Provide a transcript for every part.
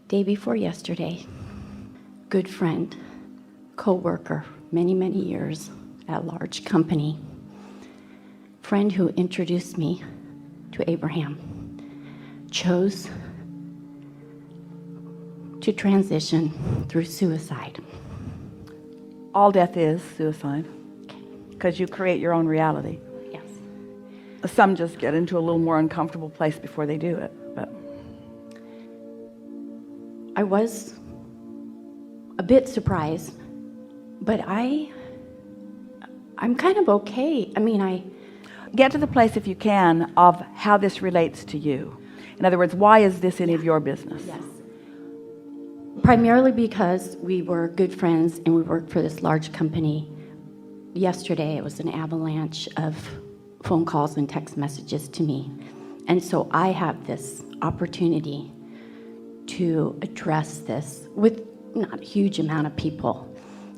Day before yesterday, good friend, co-worker, many, many years at a large company, friend who introduced me to Abraham, chose to transition through suicide. All death is suicide, because you create your own reality. Yes. Some just get into a little more uncomfortable place before they do it. But I was a bit surprised, but I'm kind of okay. I mean, get to the place, if you can, of how this relates to you. In other words, why is this any of your business? Yes. Primarily because we were good friends and we worked for this large company. Yesterday, it was an avalanche of phone calls and text messages to me. And so I have this opportunity to address this with not a huge amount of people.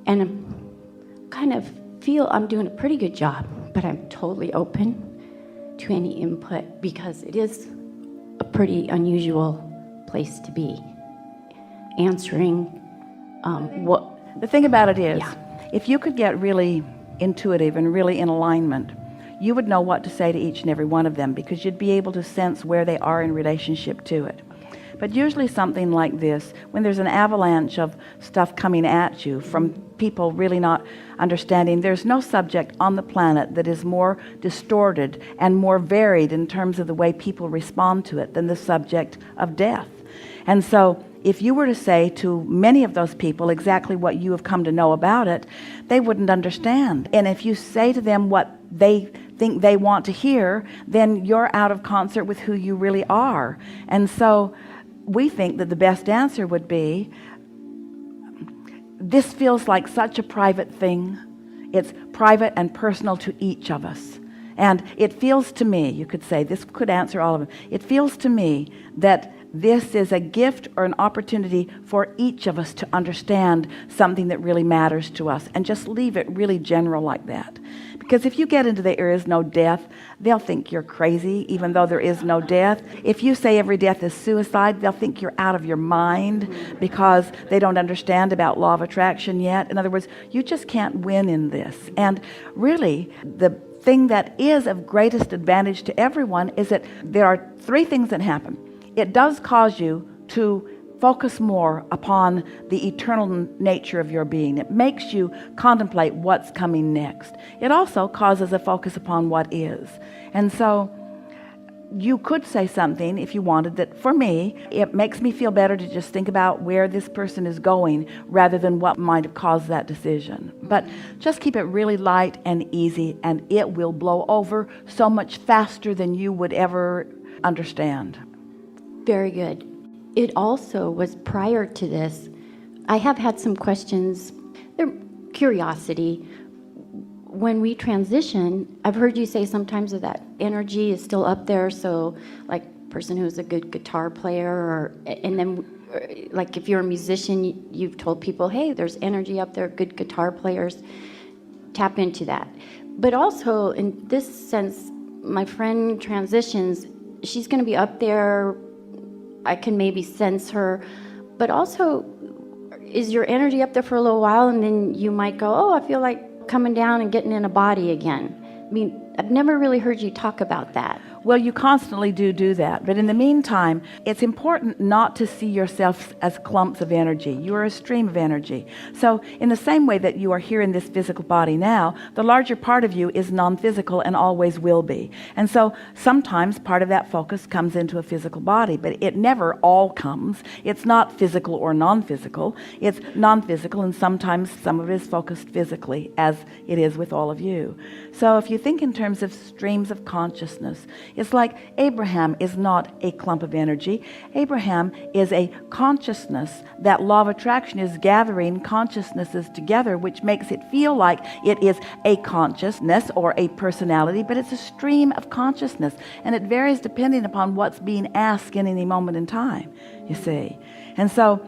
And I kind of feel I'm doing a pretty good job, but I'm totally open to any input because it is a pretty unusual place to be. Answering what the thing about it is, Yeah. if you could get really intuitive and really in alignment, you would know what to say to each and every one of them, because you'd be able to sense where they are in relationship to it. But usually something like this, when there's an avalanche of stuff coming at you from people really not understanding, there's no subject on the planet that is more distorted and more varied in terms of the way people respond to it than the subject of death. And so if you were to say to many of those people exactly what you have come to know about it, they wouldn't understand. And if you say to them what they think they want to hear, then you're out of concert with who you really are. And so we think that the best answer would be, this feels like such a private thing. It's private and personal to each of us. And it feels to me, you could say, this could answer all of them. It feels to me that this is a gift or an opportunity for each of us to understand something that really matters to us, and just leave it really general like that. Because if you get into there is no death, they'll think you're crazy, even though there is no death. If you say every death is suicide, they'll think you're out of your mind, because they don't understand about law of attraction yet. In other words, you just can't win in this. And really, the thing that is of greatest advantage to everyone is that there are three things that happen. It does cause you to focus more upon the eternal nature of your being. It makes you contemplate what's coming next. It also causes a focus upon what is. And so you could say something, if you wanted, that for me, it makes me feel better to just think about where this person is going rather than what might have caused that decision. But just keep it really light and easy, and it will blow over so much faster than you would ever understand. Very good. It also was prior to this. I have had some questions. They're curiosity. When we transition, I've heard you say sometimes that energy is still up there. So like person who's a good guitar player, and then like if you're a musician, you've told people, hey, there's energy up there, good guitar players. Tap into that. But also in this sense, my friend transitions, she's going to be up there. I can maybe sense her, but also is your energy up there for a little while, and then you might go, oh, I feel like coming down and getting in a body again. I mean, I've never really heard you talk about that. Well, you constantly do that. But in the meantime, it's important not to see yourself as clumps of energy. You are a stream of energy. So in the same way that you are here in this physical body now, the larger part of you is non-physical and always will be. And so sometimes part of that focus comes into a physical body, but it never all comes. It's not physical or non-physical. It's non-physical, and sometimes some of it is focused physically, as it is with all of you. So if you think in terms of streams of consciousness, it's like Abraham is not a clump of energy. Abraham is a consciousness. That law of attraction is gathering consciousnesses together, which makes it feel like it is a consciousness or a personality, but it's a stream of consciousness, and it varies depending upon what's being asked in any moment in time, you see. And so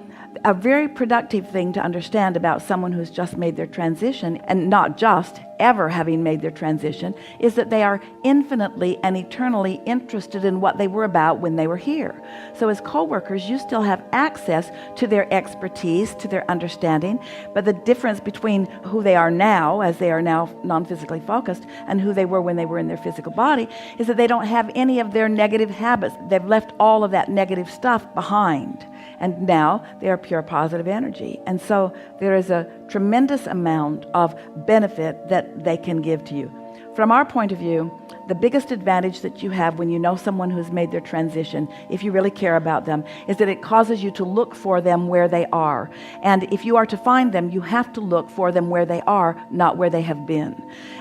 a very productive thing to understand about someone who's just made their transition, and not just, ever having made their transition is that they are infinitely and eternally interested in what they were about when they were here. So as co-workers, you still have access to their expertise, to their understanding, but the difference between who they are now, as they are now non-physically focused, and who they were when they were in their physical body, is that they don't have any of their negative habits. They've left all of that negative stuff behind. And now they are pure positive energy. And so there is a tremendous amount of benefit that they can give to you. From our point of view, the biggest advantage that you have when you know someone who's made their transition, if you really care about them, is that it causes you to look for them where they are. And if you are to find them, you have to look for them where they are, not where they have been.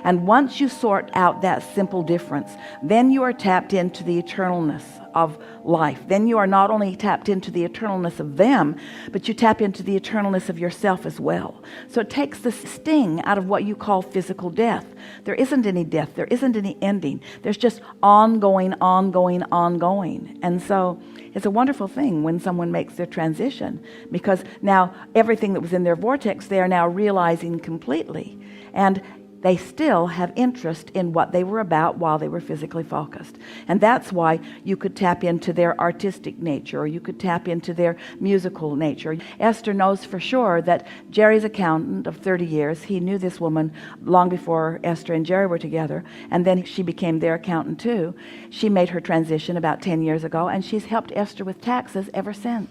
And once you sort out that simple difference, then you are tapped into the eternalness of life. Then you are not only tapped into the eternalness of them, but you tap into the eternalness of yourself as well. So it takes the sting out of what you call physical death. There isn't any death. There isn't any ending. There's just ongoing, ongoing, ongoing. And so it's a wonderful thing when someone makes their transition, because now everything that was in their vortex, they are now realizing completely. And they still have interest in what they were about while they were physically focused. And that's why you could tap into their artistic nature, or you could tap into their musical nature. Esther knows for sure that Jerry's accountant of 30 years, he knew this woman long before Esther and Jerry were together, and then she became their accountant too. She made her transition about 10 years ago, and she's helped Esther with taxes ever since.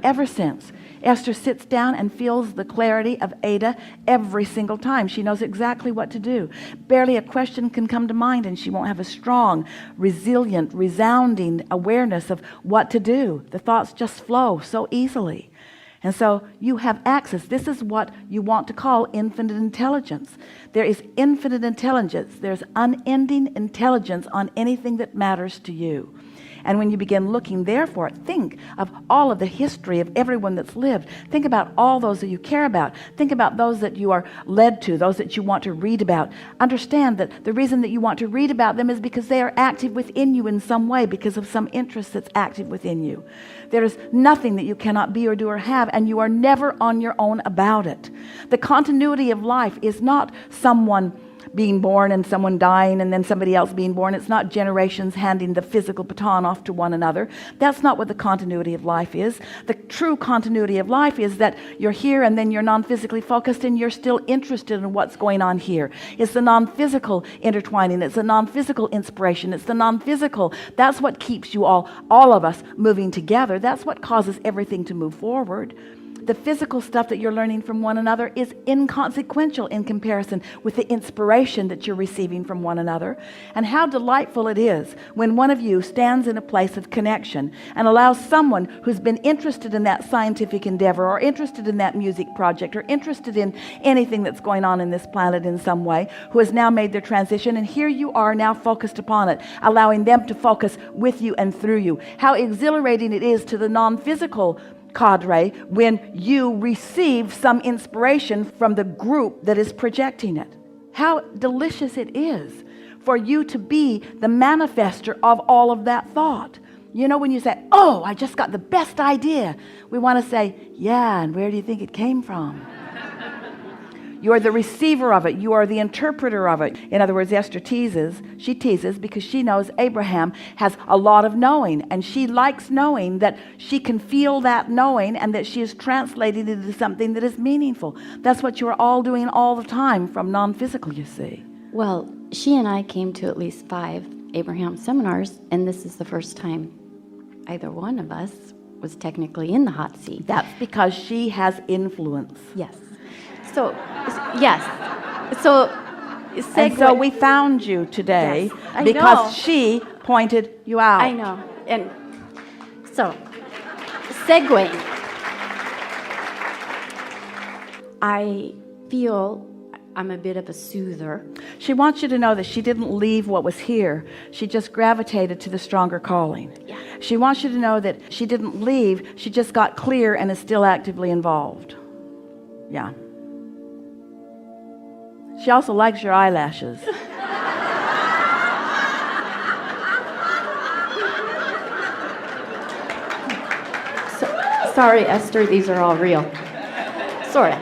Ever since. Esther sits down and feels the clarity of Ada every single time. She knows exactly what to do. Barely a question can come to mind and she won't have a strong, resilient, resounding awareness of what to do. The thoughts just flow so easily. And so you have access. This is what you want to call infinite intelligence. There is infinite intelligence. There's unending intelligence on anything that matters to you. And when you begin looking therefore, think of all of the history of everyone that's lived. Think about all those that you care about. Think about those that you are led to, those that you want to read about. Understand that the reason that you want to read about them is because they are active within you in some way, because of some interest that's active within you. There is nothing that you cannot be or do or have, and you are never on your own about it. The continuity of life is not someone being born and someone dying and then somebody else being born. It's not generations handing the physical baton off to one another. That's not what the continuity of life is. The true continuity of life is that you're here and then you're non-physically focused and you're still interested in what's going on here. It's the non-physical intertwining. It's the non-physical inspiration. It's the non-physical. That's what keeps you all of us moving together. That's what causes everything to move forward. The physical stuff that you're learning from one another is inconsequential in comparison with the inspiration that you're receiving from one another. And how delightful it is when one of you stands in a place of connection and allows someone who's been interested in that scientific endeavor, or interested in that music project, or interested in anything that's going on in this planet in some way, who has now made their transition, and here you are now focused upon it, allowing them to focus with you and through you. How exhilarating it is to the non-physical cadre when you receive some inspiration from the group that is projecting it. How delicious it is for you to be the manifester of all of that thought. You know, when you say, oh, I just got the best idea, we want to say, yeah, and where do you think it came from? You are the receiver of it. You are the interpreter of it. In other words, Esther teases. She teases because she knows Abraham has a lot of knowing, and she likes knowing that she can feel that knowing and that she is translating it into something that is meaningful. That's what you are all doing all the time from non-physical, you see. Well, she and I came to at least 5 Abraham seminars, and this is the first time either one of us was technically in the hot seat. That's because she has influence. Yes. So, yes. So, and so we found you today because she pointed you out. I know. And so, segueing. I feel I'm a bit of a soother. She wants you to know that she didn't leave what was here. She just gravitated to the stronger calling. Yeah. She wants you to know that she didn't leave. She just got clear and is still actively involved. Yeah. She also likes your eyelashes. Sorry, Esther, these are all real. Sort of.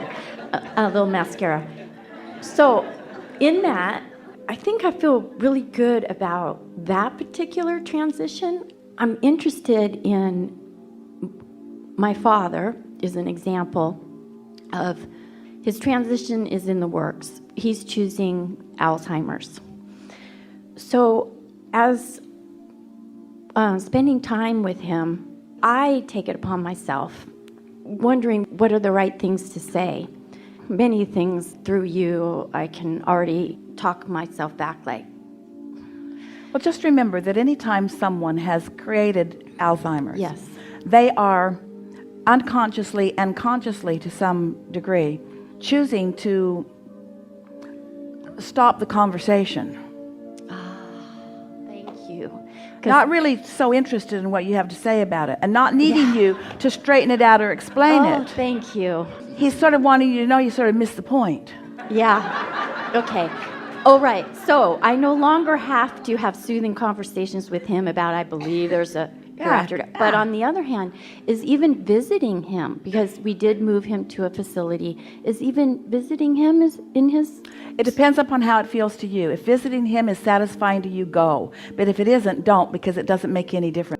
A little mascara. So, in that, I think I feel really good about that particular transition. I'm interested in, my father is an example of his transition is in the works. He's choosing Alzheimer's. So as spending time with him, I take it upon myself, wondering what are the right things to say. Many things through you, I can already talk myself back like. Well, just remember that anytime someone has created Alzheimer's, Yes. they are unconsciously and consciously to some degree choosing to stop the conversation. Thank you. Not really so interested in what you have to say about it, and not needing you to straighten it out or explain it. Thank you. He's sort of wanting you to know you sort of missed the point. Yeah. Okay. Oh, right. So I no longer have to have soothing conversations with him about, I believe there's a hereafter. But on the other hand, is even visiting him, because we did move him to a facility, is even visiting him is in his... It depends upon how it feels to you. If visiting him is satisfying to you, go. But if it isn't, don't, because it doesn't make any difference.